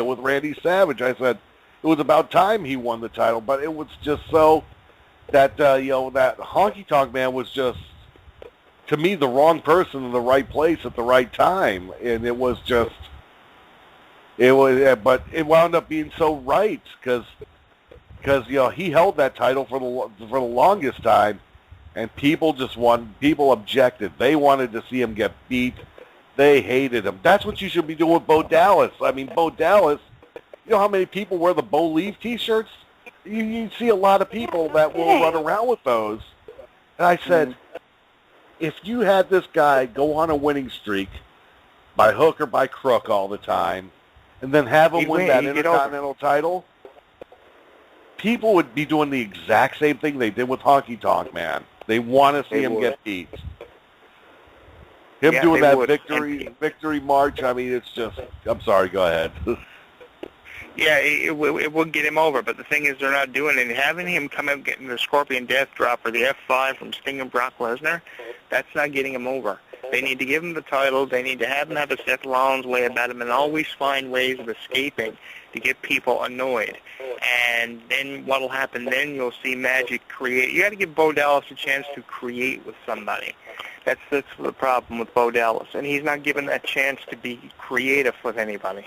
with Randy Savage. I said it was about time he won the title, but it was just so that that Honky Tonk Man was just, to me, the wrong person in the right place at the right time, and it was just but it wound up being so right because he held that title for the longest time, and people objected. They wanted to see him get beat. They hated him. That's what you should be doing with Bo Dallas. I mean, Bo Dallas, you know how many people wear the Bo Leave T-shirts? You see a lot of people that will run around with those. And I said, if you had this guy go on a winning streak by hook or by crook all the time, and then have him win that Intercontinental title, people would be doing the exact same thing they did with Honky Tonk Man. They want to see him get beat. Him doing that victory march, I mean, it's just, I'm sorry, go ahead. Yeah, it would get him over, but the thing is they're not doing it. Having him come out getting the Scorpion Death Drop or the F5 from Sting and Brock Lesnar, that's not getting him over. They need to give him the title. They need to have him have a Seth Rollins way about him and always find ways of escaping to get people annoyed. And then what will happen then, you'll see magic create. You got to give Bo Dallas a chance to create with somebody. That's the problem with Bo Dallas, and he's not given that chance to be creative with anybody.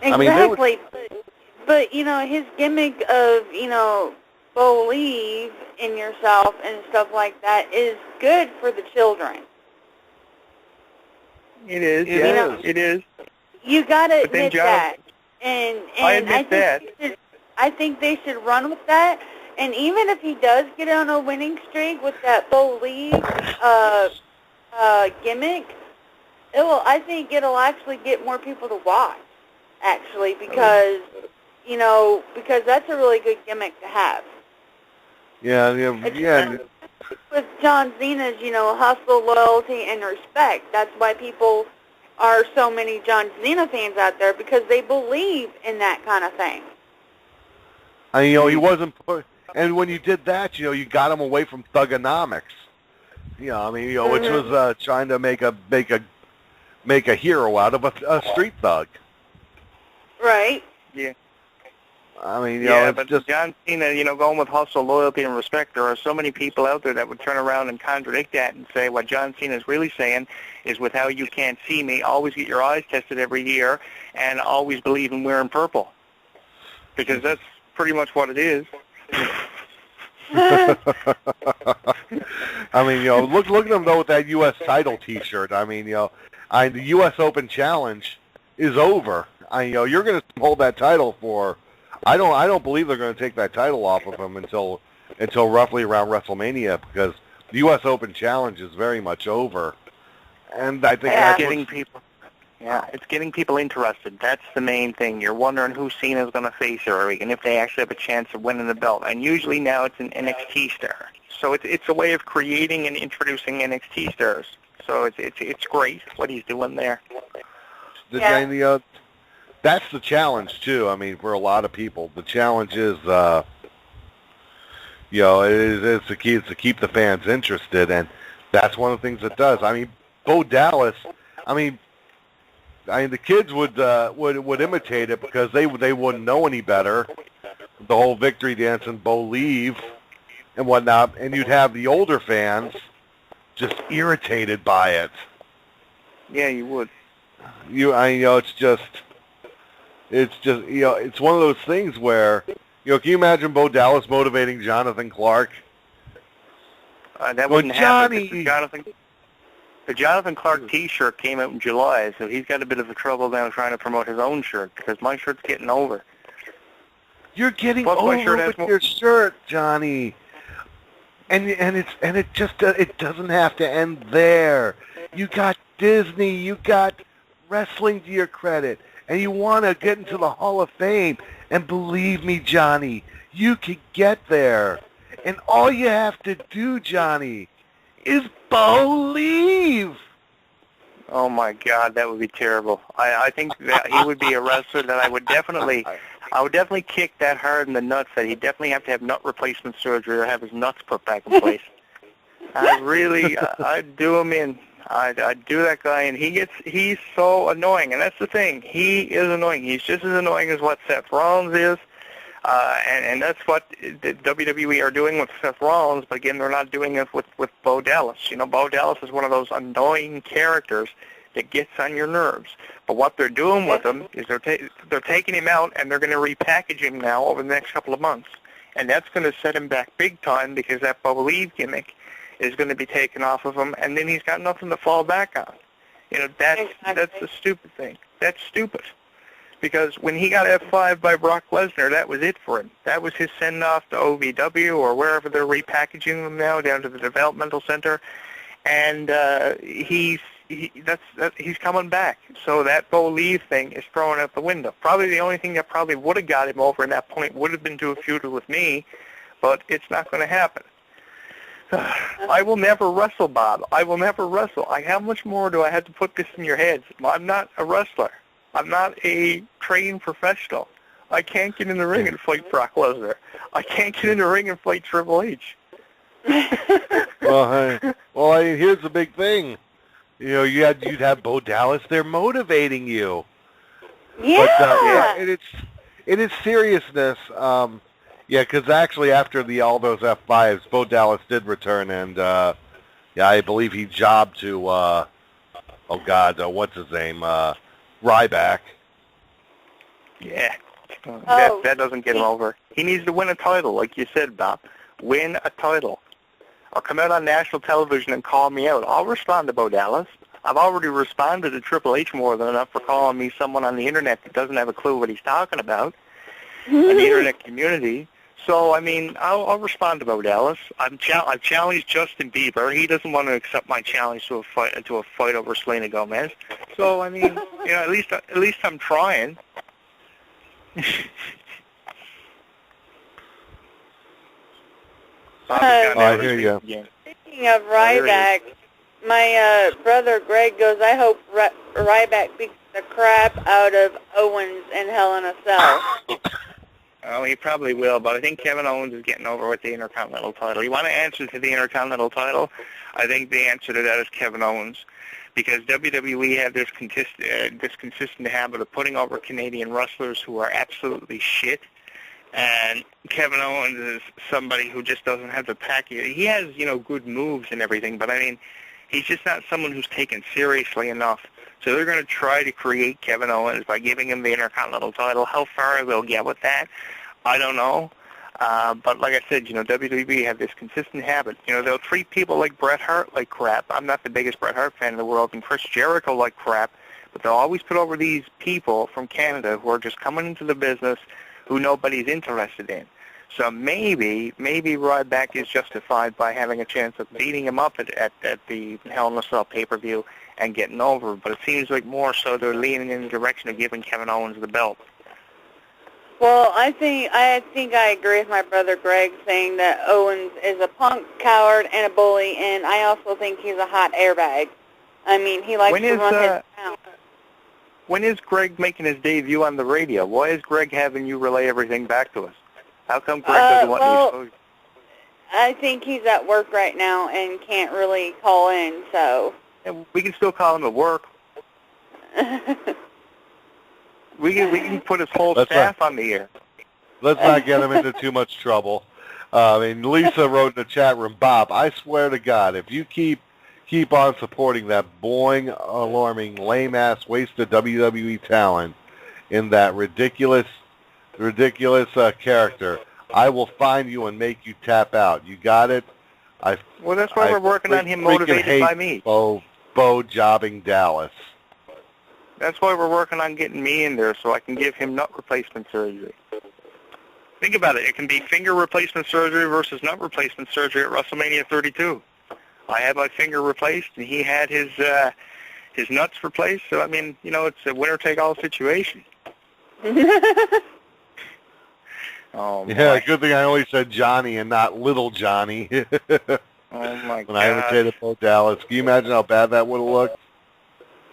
Exactly, but his gimmick of believe in yourself and stuff like that is good for the children. It is. It is. You gotta admit that, and I admit that. I think they should run with that. And even if he does get on a winning streak with that believe gimmick, I think it'll actually get more people to watch. Actually, because that's a really good gimmick to have. Yeah. With John Cena's, hustle, loyalty, and respect. That's why people are so many John Cena fans out there, because they believe in that kind of thing. And he wasn't. And when you did that, you got him away from thugonomics. Which was trying to make a hero out of a street thug. Right. Yeah. I mean, but just John Cena, going with hustle, loyalty, and respect, there are so many people out there that would turn around and contradict that and say what John Cena is really saying is, with how you can't see me, always get your eyes tested every year, and always believe in wearing purple. Because that's pretty much what it is. I mean, look at him, though, with that U.S. title T-shirt. I mean, the U.S. Open Challenge is over. You're going to hold that title for. I don't believe they're going to take that title off of him until roughly around WrestleMania, because the U.S. Open Challenge is very much over, and I think that's getting people. Yeah, it's getting people interested. That's the main thing. You're wondering who Cena's going to face every week, and if they actually have a chance of winning the belt. And usually now it's an NXT star, so it's a way of creating and introducing NXT stars. So it's great what he's doing there. That's the challenge too. I mean, for a lot of people, the challenge is, is to keep the fans interested, and that's one of the things it does. I mean, Bo Dallas. I mean, the kids would imitate it because they wouldn't know any better. The whole victory dance and Bo Leave and whatnot, and you'd have the older fans just irritated by it. Yeah, you would. It's one of those things where, can you imagine Bo Dallas motivating Jonathan Clarke? That wouldn't happen. The Jonathan Clarke T-shirt came out in July, so he's got a bit of a trouble now trying to promote his own shirt, because my shirt's getting over. You're getting over with your shirt, Johnny. And it doesn't have to end there. You got Disney, you got wrestling to your credit, and you want to get into the Hall of Fame. And believe me, Johnny, you can get there. And all you have to do, Johnny, is believe. Oh my God, that would be terrible. I think that he would be a wrestler that I would definitely kick that hard in the nuts that he'd definitely have to have nut replacement surgery or have his nuts put back in place. I'd do him in. I do that guy, and he's so annoying, and that's the thing. He is annoying. He's just as annoying as what Seth Rollins is, and that's what the WWE are doing with Seth Rollins, but again, they're not doing it with Bo Dallas. You know, Bo Dallas is one of those annoying characters that gets on your nerves. But what they're doing with him is they're taking him out, and they're going to repackage him now over the next couple of months. And that's going to set him back big time because that Believe gimmick is going to be taken off of him, and then he's got nothing to fall back on. You know, that's the stupid thing. That's stupid. Because when he got F5 by Brock Lesnar, that was it for him. That was his send-off to OVW or wherever they're repackaging him now, down to the developmental center. And he's coming back. So that Believe thing is thrown out the window. Probably the only thing that probably would have got him over in that point would have been to a feud with me, but it's not going to happen. I will never wrestle, Bob. I will never wrestle. How much more do I have to put this in your heads? I'm not a wrestler. I'm not a trained professional. I can't get in the ring and fight Brock Lesnar. I can't get in the ring and fight Triple H. Well, I mean, here's the big thing. You know, you'd have Bo Dallas there motivating you. Yeah. But, in its seriousness, yeah, because actually after all those F5s, Bo Dallas did return, and I believe he jobbed to, what's his name, Ryback. Yeah, that doesn't get him over. He needs to win a title, like you said, Bob. Win a title. Or come out on national television and call me out. I'll respond to Bo Dallas. I've already responded to Triple H more than enough for calling me someone on the Internet that doesn't have a clue what he's talking about in the Internet community. So, I mean, I'll respond to Bo Dallas. I've challenged Justin Bieber. He doesn't want to accept my challenge to a fight over Selena Gomez. So, I mean, you know, at least I'm trying. I hear you. Speaking of Ryback, my brother Greg goes, I hope Ryback beats the crap out of Owens in Hell in a Cell. Oh, he probably will, but I think Kevin Owens is getting over with the Intercontinental title. You want to answer to the Intercontinental title? I think the answer to that is Kevin Owens, because WWE have this consistent habit of putting over Canadian wrestlers who are absolutely shit, and Kevin Owens is somebody who just doesn't have the package. He has, you know, good moves and everything, but I mean, he's just not someone who's taken seriously enough. So they're going to try to create Kevin Owens by giving him the Intercontinental title. How far they'll get with that, I don't know. But like I said, you know, WWE have this consistent habit. You know, they'll treat people like Bret Hart like crap. I'm not the biggest Bret Hart fan in the world, and Chris Jericho like crap. But they'll always put over these people from Canada who are just coming into the business who nobody's interested in. So maybe Ryback is justified by having a chance of beating him up at the Hell in a Cell pay-per-view and getting over. But it seems like more so they're leaning in the direction of giving Kevin Owens the belt. Well, I think I agree with my brother Greg saying that Owens is a punk, coward, and a bully, and I also think he's a hot airbag. I mean, he likes to run his mouth. When is Greg making his debut on the radio? Why is Greg having you relay everything back to us? How come Greg doesn't want any exposure? I think he's at work right now and can't really call in, so... Yeah, we can still call him at work. We can put his whole staff on the air. Let's not get him into too much trouble. I mean, Lisa wrote in the chat room, Bob, I swear to God, if you keep on supporting that boring, alarming, lame-ass, wasted WWE talent in that ridiculous character, I will find you and make you tap out. You got it? Well, that's why we're working on him motivated by me. Bo jobbing Dallas. That's why we're working on getting me in there so I can give him nut replacement surgery. Think about it. It can be finger replacement surgery versus nut replacement surgery at WrestleMania 32. I had my finger replaced, and he had his nuts replaced. So, I mean, you know, it's a winner-take-all situation. Oh, yeah, good thing I only said Johnny and not Little Johnny. Oh, my God. When I imitated Bo Dallas. Can you imagine how bad that would have looked?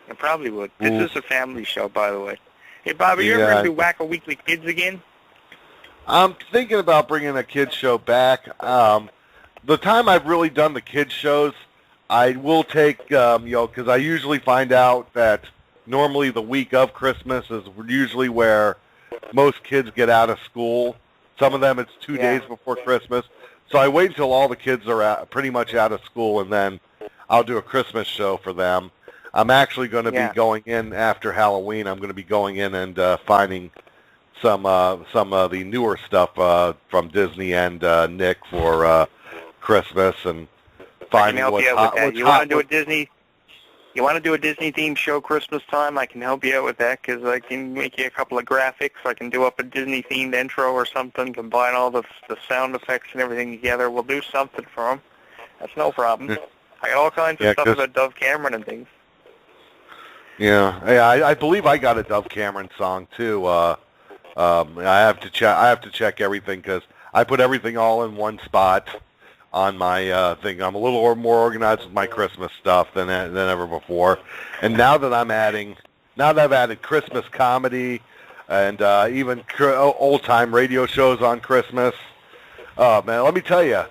It probably would. This is a family show, by the way. Hey, Bob, are you ever going to do Wacko Weekly Kids again? I'm thinking about bringing a kids show back. The time I've really done the kids shows, I will take, because I usually find out that normally the week of Christmas is usually where most kids get out of school. Some of them it's 2 days before Christmas. So I wait until all the kids are pretty much out of school, and then I'll do a Christmas show for them. I'm actually going to be going in after Halloween. I'm going to be going in and finding some of the newer stuff from Disney and Nick for Christmas, and finding what's hot. You want to do a Disney? You want to do a Disney themed show Christmas time? I can help you out with that because I can make you a couple of graphics. I can do up a Disney themed intro or something. Combine all the sound effects and everything together. We'll do something for them. That's no problem. I got all kinds of stuff about Dove Cameron and things. Yeah, I believe I got a Dove Cameron song too. I have to check. I have to check everything because I put everything all in one spot on my thing. I'm a little more organized with my Christmas stuff than ever before. And now that I've added Christmas comedy and even old time radio shows on Christmas. Man, let me tell you,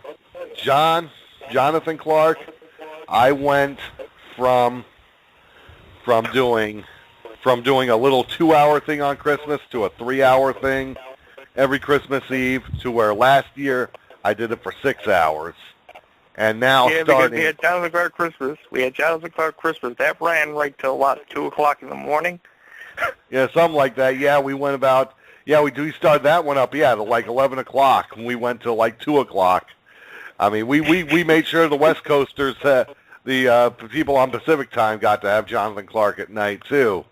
Jonathan Clarke, I went from doing a little 2-hour thing on Christmas to a 3-hour thing every Christmas Eve, to where last year I did it for 6 hours. And now starting... we had Jonathan Clarke Christmas. That ran right till, 2 o'clock in the morning? Yeah, something like that. Yeah, we went about... Yeah, we started that one up, to like 11 o'clock, and we went till like 2 o'clock. I mean, we made sure the West Coasters... the people on Pacific time got to have Jonathan Clarke at night too,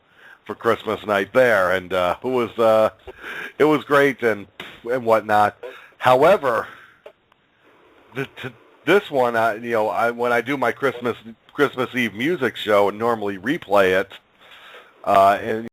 for Christmas night there, and it was great and whatnot. However, this one, when I do my Christmas Eve music show and normally replay it, and